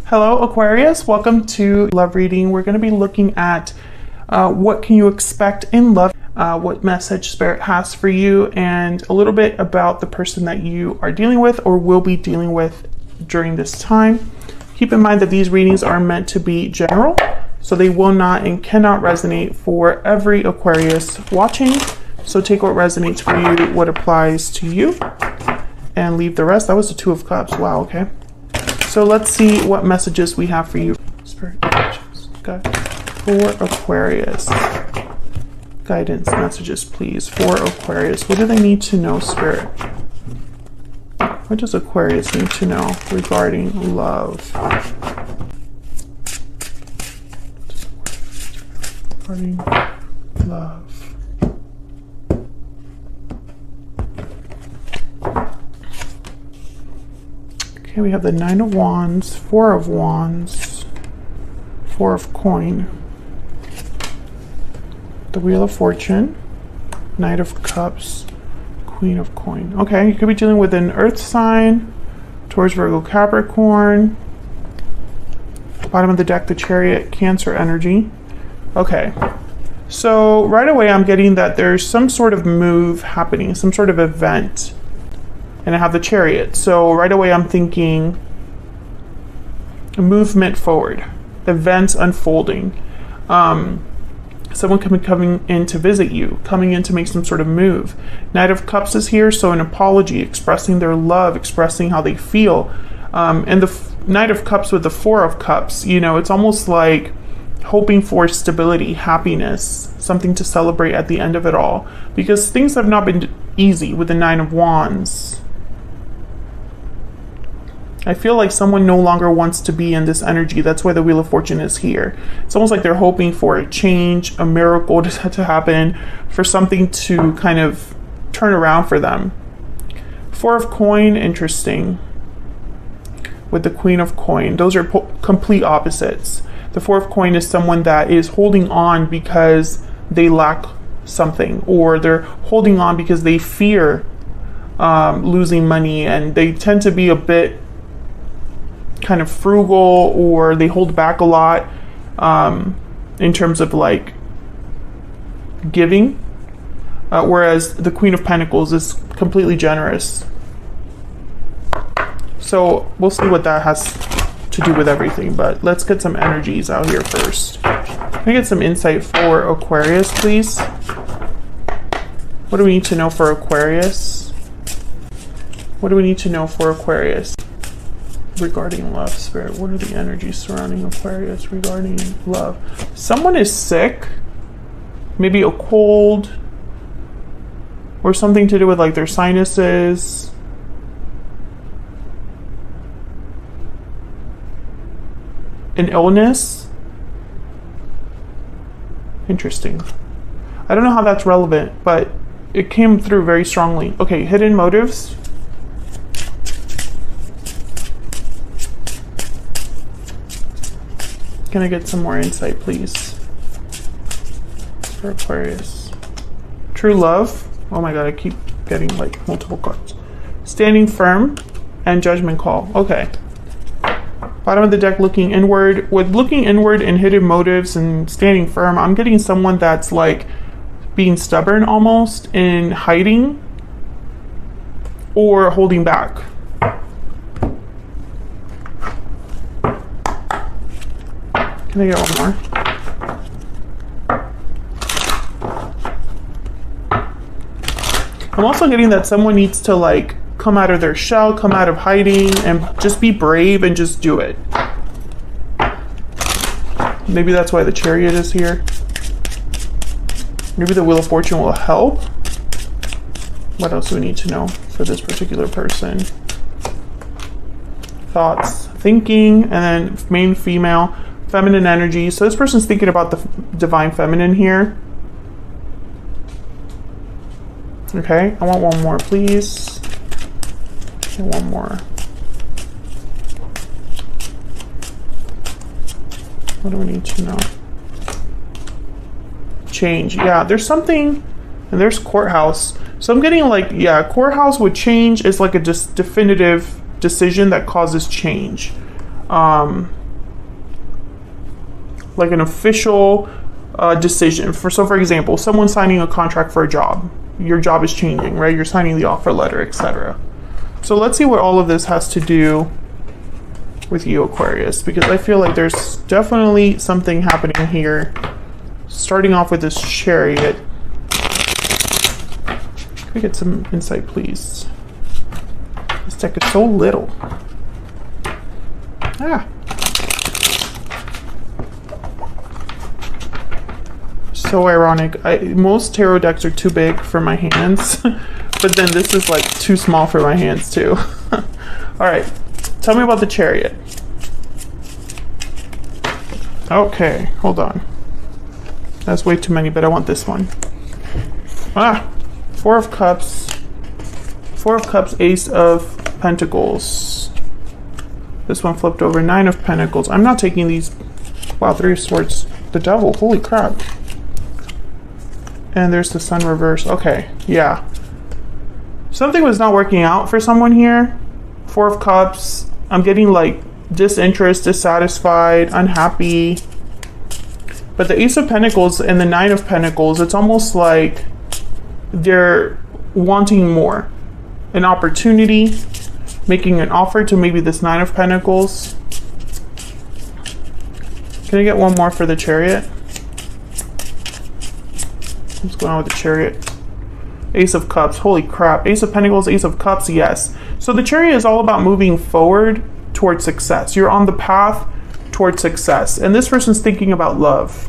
Hello Aquarius, welcome to love reading. We're going to be looking at what can you expect in love, what message Spirit has for you, and a little bit about the person that you are dealing with or will be dealing with during this time. Keep in mind that these readings are meant to be general, so they will not and cannot resonate for every Aquarius watching. So take what resonates for you, what applies to you, and leave the rest. That was the Two of Cups. Wow, okay. So let's see what messages we have for you. Spirit messages. Okay. For Aquarius. Guidance messages, please. For Aquarius. What do they need to know, Spirit? What does Aquarius need to know regarding love? Regarding love. Okay, we have the Nine of Wands, Four of Wands, Four of Coin, the Wheel of Fortune, Knight of Cups, Queen of Coin. Okay, you could be dealing with an Earth sign, Taurus, Virgo, Capricorn. Bottom of the deck, the Chariot, Cancer energy. Okay, so right away I'm getting that there's some sort of move happening, some sort of event. And I have the Chariot. So right away I'm thinking movement forward, events unfolding. Someone could be coming in to visit you, coming in to make some sort of move. Knight of Cups is here, so an apology, expressing their love, expressing how they feel. And the Knight of Cups with the Four of Cups, you know, it's almost like hoping for stability, happiness, something to celebrate at the end of it all. Because things have not been easy with the Nine of Wands. I feel like someone no longer wants to be in this energy. That's why the Wheel of Fortune is here. It's almost like they're hoping for a change, a miracle to happen, for something to kind of turn around for them. Four of Coin, interesting. With the Queen of Coin. Those are complete opposites. The Four of Coin is someone that is holding on because they lack something, or they're holding on because they fear losing money, and they tend to be a bit kind of frugal, or they hold back a lot in terms of like giving, whereas the Queen of Pentacles is completely generous. So we'll see what that has to do with everything, but let's get some energies out here first. Can I get some insight for Aquarius, please? What do we need to know for Aquarius? What do we need to know for Aquarius regarding love, Spirit? What are the energies surrounding Aquarius regarding love? Someone is sick, maybe a cold, or something to do with like their sinuses. An illness. Interesting. I don't know how that's relevant, but it came through very strongly. Okay, hidden motives. Can I get some more insight, please, for Aquarius? True love. Oh my god, I keep getting like multiple cards. Standing firm and judgment call. Okay. Bottom of the deck, looking inward. With looking inward and hidden motives and standing firm, I'm getting someone that's like being stubborn almost, in hiding or holding back. Can I get one more? I'm also getting that someone needs to like come out of their shell, come out of hiding, and just be brave and just do it. Maybe that's why the Chariot is here. Maybe the Wheel of Fortune will help. What else do we need to know for this particular person? Thoughts, thinking, and then main female. Feminine energy. So this person's thinking about the divine feminine here. Okay, I want one more, please. And one more. What do we need to know? Change. Yeah, there's something, and there's courthouse. So I'm getting like, yeah, courthouse with change is like a just definitive decision that causes change. like an official decision. For example, someone signing a contract for a job. Your job is changing, right? You're signing the offer letter, etc. So let's see what all of this has to do with you, Aquarius, because I feel like there's definitely something happening here. Starting off with this Chariot. Can we get some insight, please? This deck is so little. So ironic. Most tarot decks are too big for my hands, but then this is like too small for my hands too. All right, tell me about the Chariot. Okay, hold on. That's way too many, but I want this one. Four of Cups, Ace of Pentacles. This one flipped over, Nine of Pentacles. I'm not taking these. Wow, Three of Swords. The Devil, holy crap. And there's the Sun reverse. Okay, yeah. Something was not working out for someone here. Four of Cups. I'm getting like disinterest, dissatisfied, unhappy. But the Ace of Pentacles and the Nine of Pentacles, it's almost like they're wanting more. An opportunity, making an offer to maybe this Nine of Pentacles. Can I get one more for the Chariot? What's going on with the Chariot? Ace of Cups, holy crap. Ace of Pentacles, Ace of Cups, yes. So the Chariot is all about moving forward towards success. You're on the path towards success. And this person's thinking about love.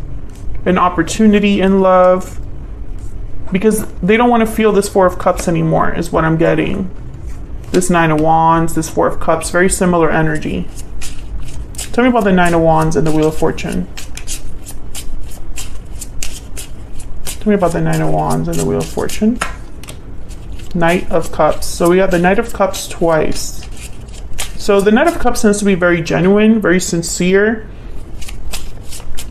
An opportunity in love. Because they don't want to feel this Four of Cups anymore, is what I'm getting. This Nine of Wands, this Four of Cups, very similar energy. Tell me about the Nine of Wands and the Wheel of Fortune. Tell me about the Nine of Wands and the Wheel of Fortune. Knight of Cups. So we got the Knight of Cups twice. So the Knight of Cups tends to be very genuine, very sincere.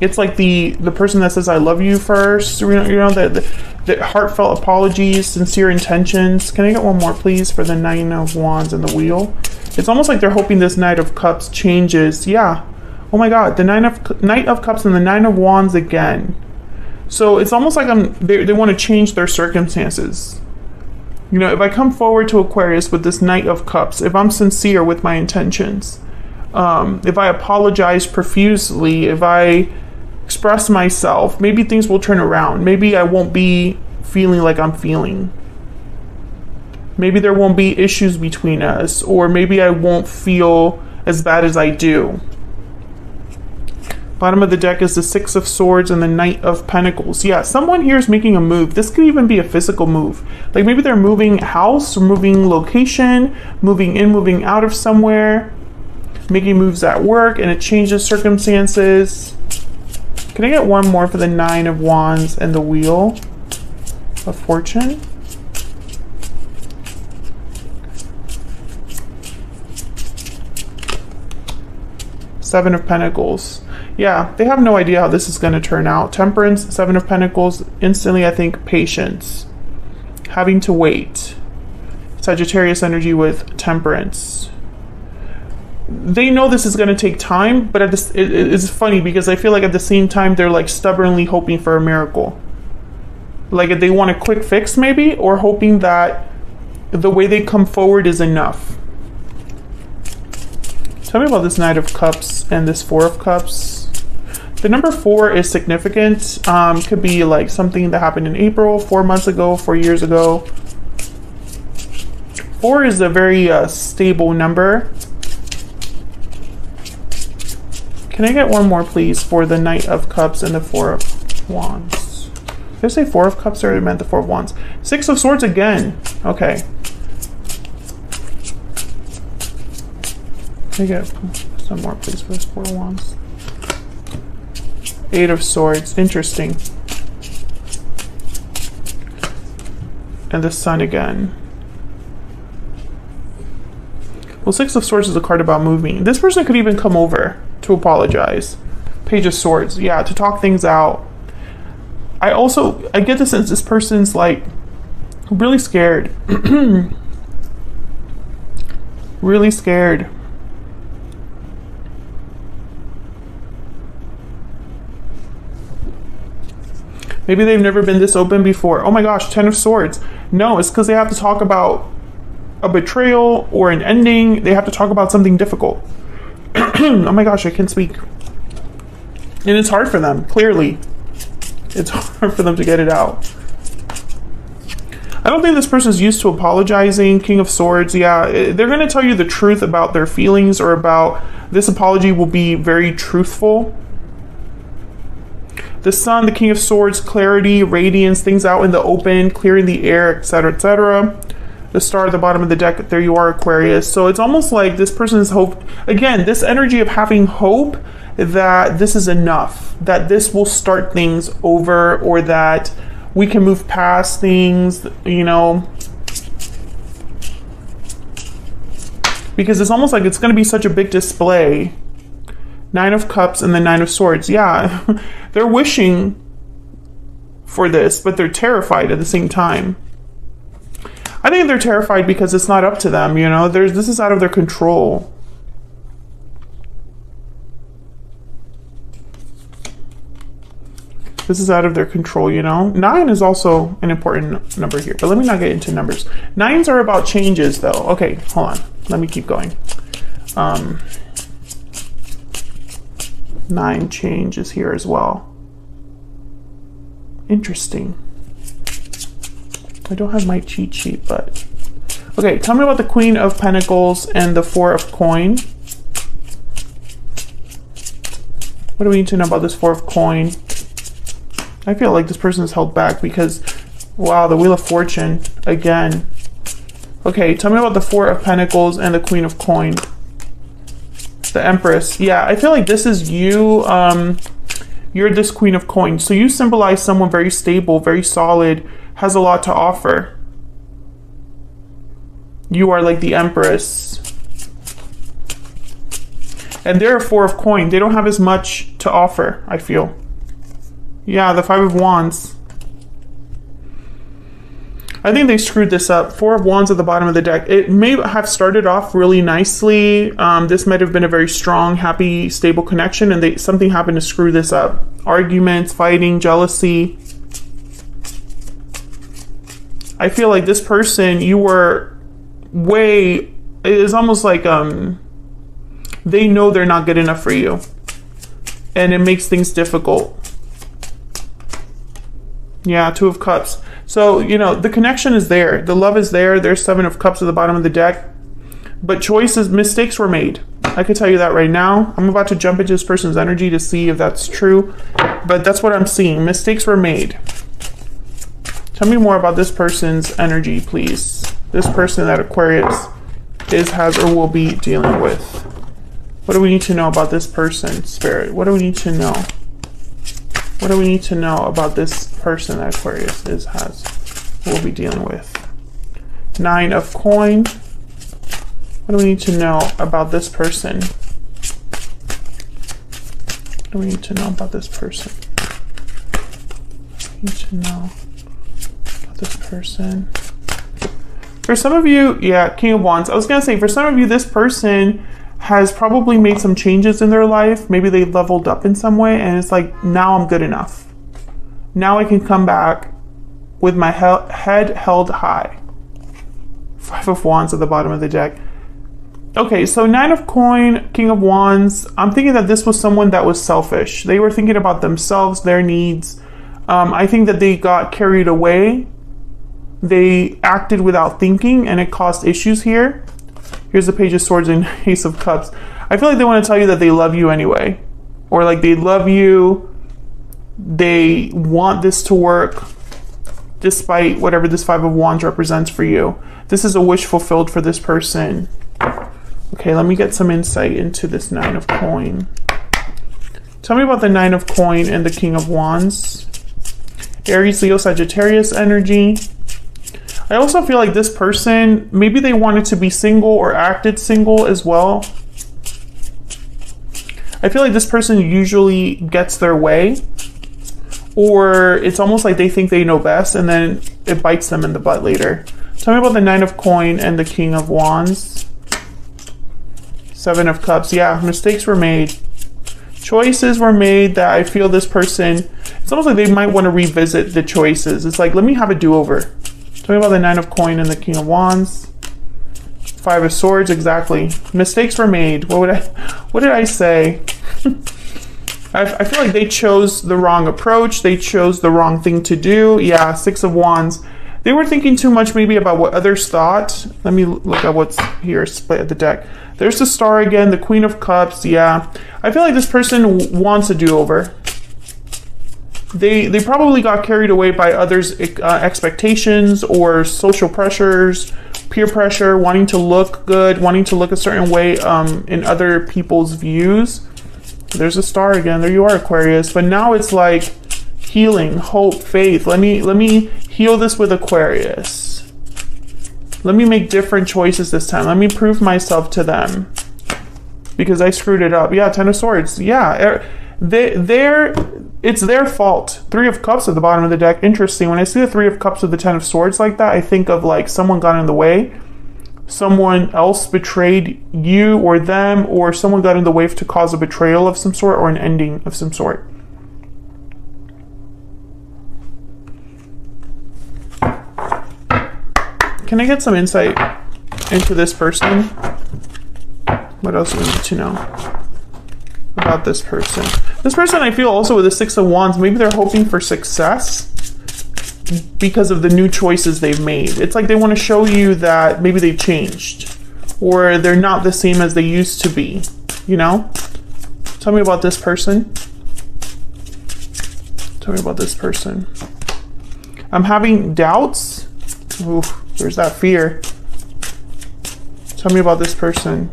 It's like the person that says I love you first. You know the heartfelt apologies, sincere intentions. Can I get one more, please, for the Nine of Wands and the Wheel? It's almost like they're hoping this Knight of Cups changes. Yeah. Oh my God, the Knight of Cups and the Nine of Wands again. So it's almost like they want to change their circumstances. You know, if I come forward to Aquarius with this Knight of Cups, if I'm sincere with my intentions, if I apologize profusely, if I express myself, maybe things will turn around. Maybe I won't be feeling like I'm feeling. Maybe there won't be issues between us, or maybe I won't feel as bad as I do. Bottom of the deck is the Six of Swords and the Knight of Pentacles. Yeah, someone here is making a move. This could even be a physical move. Like maybe they're moving house, or moving location, moving in, moving out of somewhere, making moves at work, and it changes circumstances. Can I get one more for the Nine of Wands and the Wheel of Fortune? Seven of Pentacles. Yeah, they have no idea how this is going to turn out. Temperance, Seven of Pentacles, instantly I think patience. Having to wait. Sagittarius energy with Temperance. They know this is going to take time, but it's funny because I feel like at the same time they're like stubbornly hoping for a miracle. Like if they want a quick fix maybe, or hoping that the way they come forward is enough. Tell me about this Knight of Cups and this Four of Cups. The number 4 is significant. Could be like something that happened in April, 4 months ago, 4 years ago. 4 is a very stable number. Can I get one more, please, for the Knight of Cups and the Four of Wands? Did I say Four of Cups or I meant the Four of Wands? Six of Swords again. Okay. Can I get some more, please, for this Four of Wands? Eight of Swords. Interesting. And the Sun again. Well, Six of Swords is a card about moving. This person could even come over to apologize. Page of Swords, yeah, to talk things out. I get the sense this person's like really scared. Really scared. Maybe they've never been this open before. Oh my gosh, 10 of Swords. No, it's because they have to talk about a betrayal or an ending. They have to talk about something difficult. Oh my gosh, I can't speak. And it's hard for them, clearly. It's hard for them to get it out. I don't think this person's used to apologizing. King of Swords, yeah. They're going to tell you the truth about their feelings, or about this apology will be very truthful. The Sun, the King of Swords, clarity, radiance, things out in the open, clearing the air, etc., etc. The Star at the bottom of the deck, there you are, Aquarius. So it's almost like this person's hope, again, this energy of having hope that this is enough, that this will start things over, or that we can move past things, you know, because it's almost like it's going to be such a big display. 9 of Cups and the 9 of Swords. Yeah, they're wishing for this, but they're terrified at the same time. I think they're terrified because it's not up to them, you know, this is out of their control. This is out of their control, you know. 9 is also an important number here, but let me not get into numbers. 9s are about changes, though. Okay, hold on. Let me keep going. 9 change is here as well. Interesting. I don't have my cheat sheet, but... Okay, tell me about the Queen of Pentacles and the 4 of Coin. What do we need to know about this 4 of Coin? I feel like this person is held back because, wow, the Wheel of Fortune again. Okay, tell me about the 4 of Pentacles and the Queen of Coin. The Empress. Yeah, I feel like this is you. You're this Queen of Coin. So you symbolize someone very stable, very solid, has a lot to offer. You are like the Empress. And they're a 4 of Coin. They don't have as much to offer, I feel. Yeah, the 5 of Wands. I think they screwed this up. 4 of Wands at the bottom of the deck. It may have started off really nicely. This might have been a very strong, happy, stable connection, and something happened to screw this up. Arguments, fighting, jealousy. I feel like this person, you were way... It is almost like they know they're not good enough for you. And it makes things difficult. Yeah, 2 of Cups. So, you know, the connection is there. The love is there. There's 7 of Cups at the bottom of the deck. But choices, mistakes were made. I can tell you that right now. I'm about to jump into this person's energy to see if that's true. But that's what I'm seeing. Mistakes were made. Tell me more about this person's energy, please. This person that Aquarius has, or will be dealing with. What do we need to know about this person, Spirit? What do we need to know? What do we need to know about this person that Aquarius has, will be dealing with? 9 of Coin. What do we need to know about this person? What do we need to know about this person? We need to know about this person. For some of you, yeah, King of Wands. I was going to say, for some of you, this person has probably made some changes in their life. Maybe they leveled up in some way, and it's like, now I'm good enough. Now I can come back with my head held high. 5 of Wands at the bottom of the deck. Okay, so 9 of Coin, King of Wands. I'm thinking that this was someone that was selfish. They were thinking about themselves, their needs. I think that they got carried away. They acted without thinking, and it caused issues here. Here's the Page of Swords and Ace of Cups. I feel like they want to tell you that they love you anyway. Or like they love you. They want this to work despite whatever this 5 of Wands represents for you. This is a wish fulfilled for this person. Okay, let me get some insight into this 9 of Coin. Tell me about the 9 of Coin and the King of Wands. Aries, Leo, Sagittarius energy. I also feel like this person, maybe they wanted to be single or acted single as well. I feel like this person usually gets their way, or it's almost like they think they know best and then it bites them in the butt later. Tell me about the 9 of Coin and the King of Wands. 7 of Cups. Yeah, mistakes were made. Choices were made that I feel this person, it's almost like they might want to revisit the choices. It's like, let me have a do-over. Tell me about the 9 of Coins and the King of Wands. 5 of Swords, exactly. Mistakes were made. What did I say? I feel like they chose the wrong approach. They chose the wrong thing to do. Yeah, 6 of Wands. They were thinking too much maybe about what others thought. Let me look at what's here, split at the deck. There's the Star again, the Queen of Cups. Yeah, I feel like this person wants a do-over. They probably got carried away by others' expectations or social pressures, peer pressure, wanting to look good, wanting to look a certain way in other people's views. There's a Star again. There you are, Aquarius. But now it's like healing, hope, faith. Let me heal this with Aquarius. Let me make different choices this time. Let me prove myself to them because I screwed it up. Yeah, 10 of Swords. Yeah, it's their fault. 3 of Cups at the bottom of the deck. Interesting. When I see the 3 of Cups with the 10 of Swords like that, I think of like someone got in the way. Someone else betrayed you or them, or someone got in the way to cause a betrayal of some sort or an ending of some sort. Can I get some insight into this person? What else do we need to know about this person? This person, I feel also with the 6 of Wands, maybe they're hoping for success because of the new choices they've made. It's like they want to show you that maybe they've changed or they're not the same as they used to be, you know? Tell me about this person. Tell me about this person. I'm having doubts. Oof. There's that fear. Tell me about this person.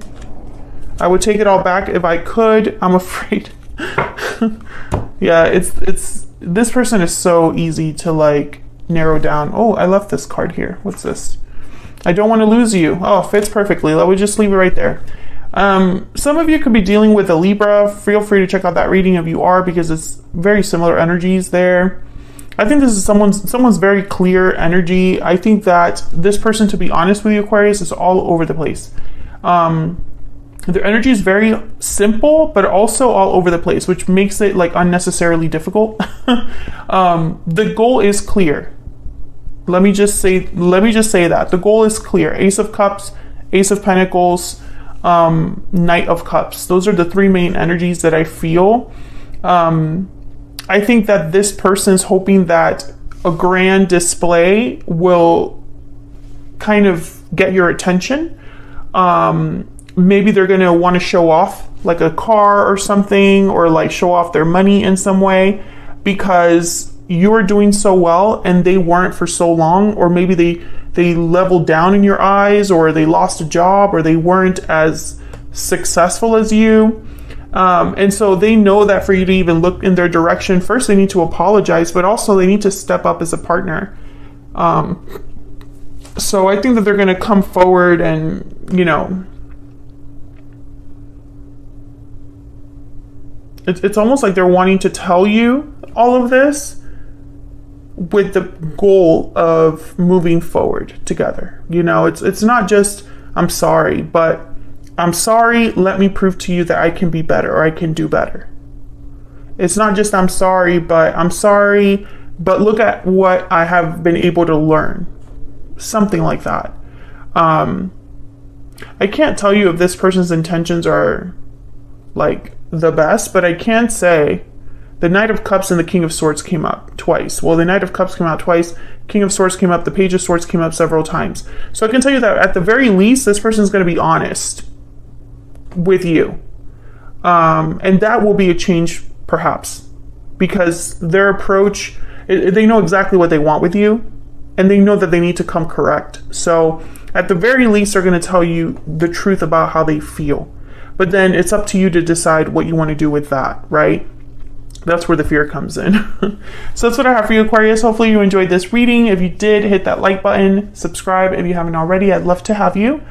I would take it all back if I could. I'm afraid. Yeah, it's this person is so easy to like narrow down. Oh, I left this card here. What's this? I don't want to lose you. Oh, fits perfectly. Let me just leave it right there. Some of you could be dealing with a Libra. Feel free to check out that reading if you are, because it's very similar energies there. I think this is someone's very clear energy. I think that this person, to be honest with you, Aquarius, is all over the place. Their energy is very simple, but also all over the place, which makes it like unnecessarily difficult. The goal is clear. Let me just say that the goal is clear. Ace of Cups, Ace of Pentacles, Knight of Cups. Those are the 3 main energies that I feel. I think that this person's hoping that a grand display will kind of get your attention. Maybe they're going to want to show off like a car or something, or like show off their money in some way because you are doing so well and they weren't for so long, or maybe they leveled down in your eyes, or they lost a job, or they weren't as successful as you. And so they know that for you to even look in their direction, first they need to apologize, but also they need to step up as a partner. So I think that they're going to come forward and, you know, it's almost like they're wanting to tell you all of this with the goal of moving forward together. You know, it's not just, I'm sorry, but I'm sorry, let me prove to you that I can be better, or I can do better. It's not just I'm sorry, but look at what I have been able to learn. Something like that. I can't tell you if this person's intentions are like the best, but I can say the Knight of Cups and the King of Swords came up twice. Well, the Knight of Cups came out twice, King of Swords came up, the Page of Swords came up several times. So I can tell you that at the very least, this person's going to be honest with you. And that will be a change, perhaps, because their approach, they know exactly what they want with you, and they know that they need to come correct. So at the very least, they're going to tell you the truth about how they feel. But then it's up to you to decide what you want to do with that, right? That's where the fear comes in. So that's what I have for you, Aquarius. Hopefully you enjoyed this reading. If you did, hit that like button, subscribe if you haven't already. I'd love to have you.